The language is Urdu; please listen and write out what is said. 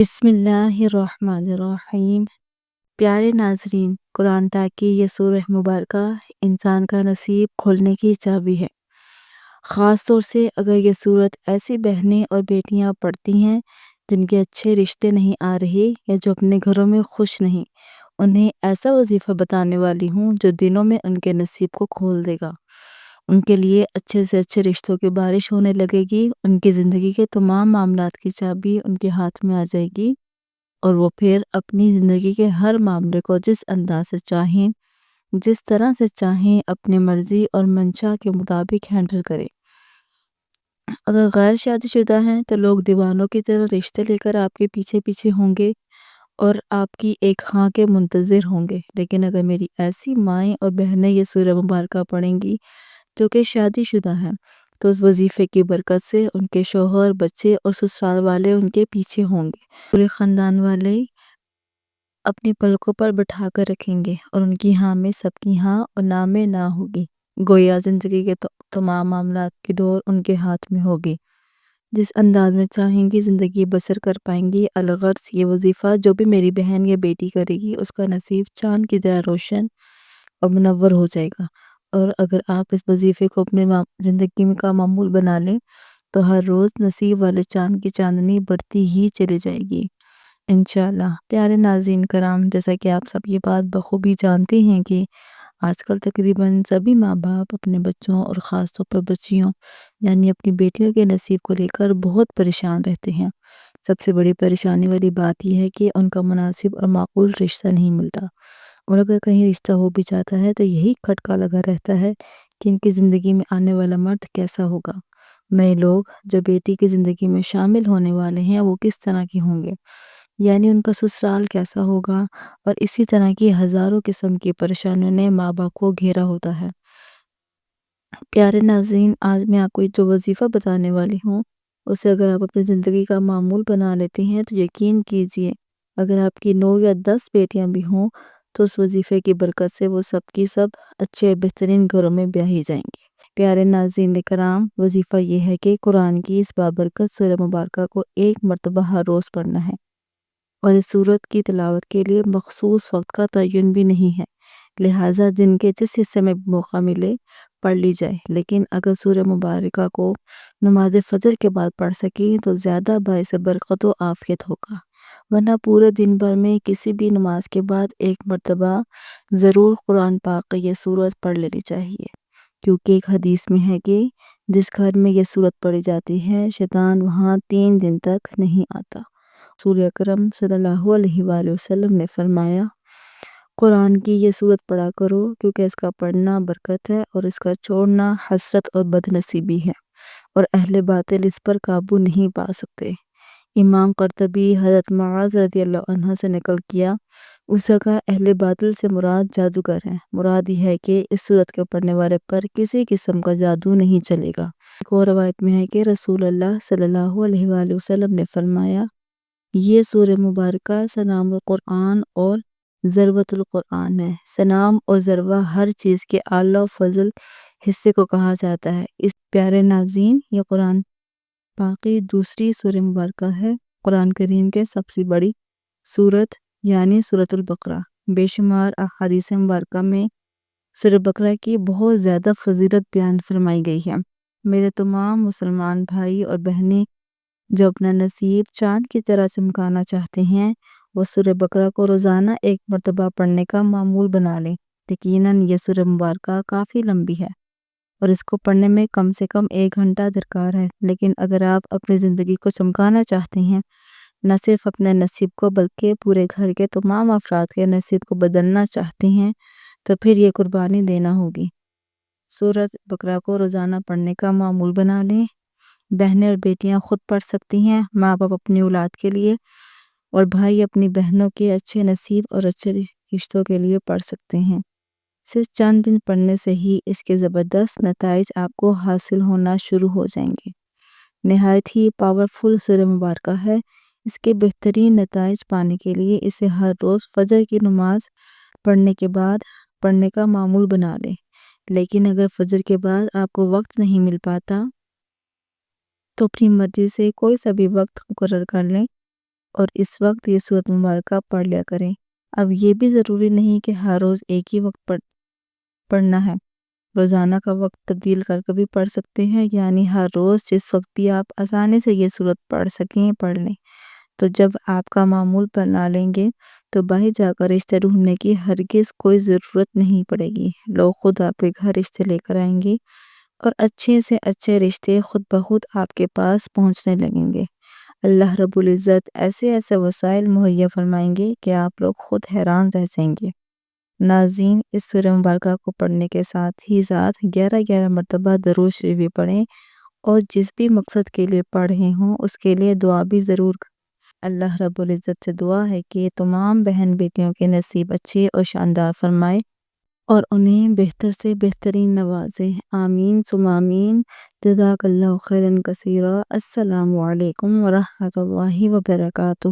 بسم اللہ الرحمن الرحیم۔ پیارے ناظرین، قرآن پاک کی یہ سورہ مبارکہ انسان کا نصیب کھولنے کی چابی ہے۔ خاص طور سے اگر یہ سورت ایسی بہنیں اور بیٹیاں پڑھتی ہیں جن کے اچھے رشتے نہیں آ رہے یا جو اپنے گھروں میں خوش نہیں، انہیں ایسا وظیفہ بتانے والی ہوں جو دنوں میں ان کے نصیب کو کھول دے گا۔ ان کے لیے اچھے سے اچھے رشتوں کی بارش ہونے لگے گی، ان کی زندگی کے تمام معاملات کی چابی ان کے ہاتھ میں آ جائے گی اور وہ پھر اپنی زندگی کے ہر معاملے کو جس انداز سے چاہیں، جس طرح سے چاہیں، اپنی مرضی اور منشا کے مطابق ہینڈل کرے۔ اگر غیر شادی شدہ ہیں تو لوگ دیوانوں کی طرح رشتے لے کر آپ کے پیچھے پیچھے ہوں گے اور آپ کی ایک ہاں کے منتظر ہوں گے، لیکن اگر میری ایسی مائیں اور بہنیں یہ سورہ مبارکہ پڑھیں گی جو کہ شادی شدہ ہیں تو اس وظیفے کی برکت سے ان کے شوہر، بچے اور سسرال والے ان کے پیچھے ہوں گے۔ پورے خاندان والے اپنی پلکوں پر بٹھا کر رکھیں گے اور ان کی ہاں میں سب کی ہاں اور نہ میں نہ ہوگی۔ گویا زندگی کے تمام معاملات کی ڈور ان کے ہاتھ میں ہوگی۔ جس انداز میں چاہیں گی زندگی بسر کر پائیں گی۔ الغرض یہ وظیفہ جو بھی میری بہن یا بیٹی کرے گی اس کا نصیب چاند کی طرح روشن اور منور ہو جائے گا۔ اور اگر آپ اس وظیفے کو اپنے زندگی میں کا معمول بنا لیں تو ہر روز نصیب والے چاند کی چاندنی بڑھتی ہی چلی جائے گی انشاءاللہ۔ پیارے ناظرین کرام، جیسا کہ آپ سب یہ بات بخوبی جانتے ہیں کہ آج کل تقریباً سبھی ماں باپ اپنے بچوں اور خاص طور پر بچیوں یعنی اپنی بیٹیوں کے نصیب کو لے کر بہت پریشان رہتے ہیں۔ سب سے بڑی پریشانی والی بات یہ ہے کہ ان کا مناسب اور معقول رشتہ نہیں ملتا، اور اگر کہیں رشتہ ہو بھی جاتا ہے تو یہی کھٹکا لگا رہتا ہے کہ ان کی زندگی میں آنے والا مرد کیسا ہوگا، نئے لوگ جو بیٹی کی زندگی میں شامل ہونے والے ہیں وہ کس طرح کے ہوں گے، یعنی ان کا سسرال کیسا ہوگا، اور اسی طرح کی ہزاروں قسم کی پریشانیوں نے ماں باپ کو گھیرا ہوتا ہے۔ پیارے ناظرین، آج میں آپ کو جو وظیفہ بتانے والی ہوں اسے اگر آپ اپنی زندگی کا معمول بنا لیتے ہیں تو یقین کیجئے اگر آپ کی 9 یا 10 بیٹیاں بھی ہوں تو اس وظیفے کی برکت سے وہ سب کی سب اچھے بہترین گھروں میں بیاہی جائیں گی۔ پیارے ناظرین کرام، وظیفہ یہ ہے کہ قرآن کی اس بابرکت سورہ مبارکہ کو ایک مرتبہ ہر روز پڑھنا ہے، اور اس سورت کی تلاوت کے لیے مخصوص وقت کا تعین بھی نہیں ہے، لہٰذا دن کے جس حصے میں موقع ملے پڑھ لی جائے، لیکن اگر سورہ مبارکہ کو نماز فجر کے بعد پڑھ سکیں تو زیادہ باعث برکت و عافیت ہوگا، ورنہ پورے دن بھر میں کسی بھی نماز کے بعد ایک مرتبہ ضرور قرآن پاک کی یہ سورت پڑھ لینی چاہیے، کیونکہ ایک حدیث میں ہے کہ جس گھر میں یہ سورت پڑھی جاتی ہے شیطان وہاں 3 دن تک نہیں آتا۔ رسول اکرم صلی اللہ علیہ وآلہ وسلم نے فرمایا، قرآن کی یہ سورت پڑھا کرو کیونکہ اس کا پڑھنا برکت ہے اور اس کا چھوڑنا حسرت اور بدنصیبی ہے، اور اہل باطل اس پر قابو نہیں پا سکتے۔ امام قرطبی حضرت معاذ رضی اللہ عنہ سے نقل کیا، اس جگہ اہل باطل سے مراد جادوگر ہیں، مراد یہ ہے کہ اس سورت کے پڑھنے والے پر کسی قسم کا جادو نہیں چلے گا۔ ایک اور روایت میں ہے کہ رسول اللہ صلی اللہ علیہ وآلہ وسلم نے فرمایا، یہ سورہ مبارکہ سنام القرآن اور ذروۃ القرآن ہے۔ سنام اور ذروہ ہر چیز کے اعلیٰ و فضل حصے کو کہا جاتا ہے۔ اس پیارے ناظرین، یہ قرآن پاک کی دوسری سورہ مبارکہ ہے۔ قرآن کریم کے سب سے بڑی سورت یعنی سورۃ البقرہ۔ بے شمار احادیث مبارکہ میں سورہ بقرہ کی بہت زیادہ فضیلت بیان فرمائی گئی ہے۔ میرے تمام مسلمان بھائی اور بہنیں جو اپنا نصیب چاند کی طرح چمکانا چاہتے ہیں وہ سورہ بقرہ کو روزانہ ایک مرتبہ پڑھنے کا معمول بنا لیں۔ یقیناً یہ سورہ مبارکہ کافی لمبی ہے اور اس کو پڑھنے میں کم سے کم 1 گھنٹہ درکار ہے، لیکن اگر آپ اپنی زندگی کو چمکانا چاہتے ہیں، نہ صرف اپنے نصیب کو بلکہ پورے گھر کے تمام افراد کے نصیب کو بدلنا چاہتے ہیں تو پھر یہ قربانی دینا ہوگی۔ سورۃ بقرہ کو روزانہ پڑھنے کا معمول بنا لیں۔ بہنیں اور بیٹیاں خود پڑھ سکتی ہیں، ماں باپ اپنی اولاد کے لیے اور بھائی اپنی بہنوں کے اچھے نصیب اور اچھے رشتوں کے لیے پڑھ سکتے ہیں۔ صرف چند دن پڑھنے سے ہی اس کے زبردست نتائج آپ کو حاصل ہونا شروع ہو جائیں گے۔ نہایت ہی پاورفل سورہ مبارکہ ہے۔ اس کے بہترین نتائج پانے کے لیے اسے ہر روز فجر کی نماز پڑھنے کے بعد پڑھنے کا معمول بنا لیں، لیکن اگر فجر کے بعد آپ کو وقت نہیں مل پاتا تو اپنی مرضی سے کوئی سا بھی وقت مقرر کر لیں اور اس وقت یہ سورت مبارکہ پڑھ لیا کریں۔ اب یہ بھی ضروری نہیں کہ ہر روز ایک ہی وقت پڑھنا ہے، روزانہ کا وقت تبدیل کر کے بھی پڑھ سکتے ہیں، یعنی ہر روز جس وقت بھی آپ آسانی سے یہ سورت پڑھ سکیں پڑھ لیں۔ تو جب آپ کا معمول بنا لیں گے تو باہر جا کر رشتے ڈھونڈنے کی ہرگز کوئی ضرورت نہیں پڑے گی، لوگ خود آپ کے گھر رشتے لے کر آئیں گے اور اچھے سے اچھے رشتے خود بخود آپ کے پاس پہنچنے لگیں گے۔ اللہ رب العزت ایسے ایسے وسائل مہیا فرمائیں گے کہ آپ لوگ خود حیران رہ جائیں گے۔ ناظرین، اس سورہ مبارکہ کو پڑھنے کے ساتھ ہی 11 مرتبہ درود شریف بھی پڑھیں اور جس بھی مقصد کے لیے پڑھ رہے ہوں اس کے لیے دعا بھی ضرور کریں۔ اللہ رب العزت سے دعا ہے کہ تمام بہن بیٹیوں کے نصیب اچھے اور شاندار فرمائے اور انہیں بہتر سے بہترین نوازے۔ آمین ثم آمین۔ جزاک اللہ خیرا کثیرا۔ السلام علیکم ورحمۃ اللہ وبرکاتہ۔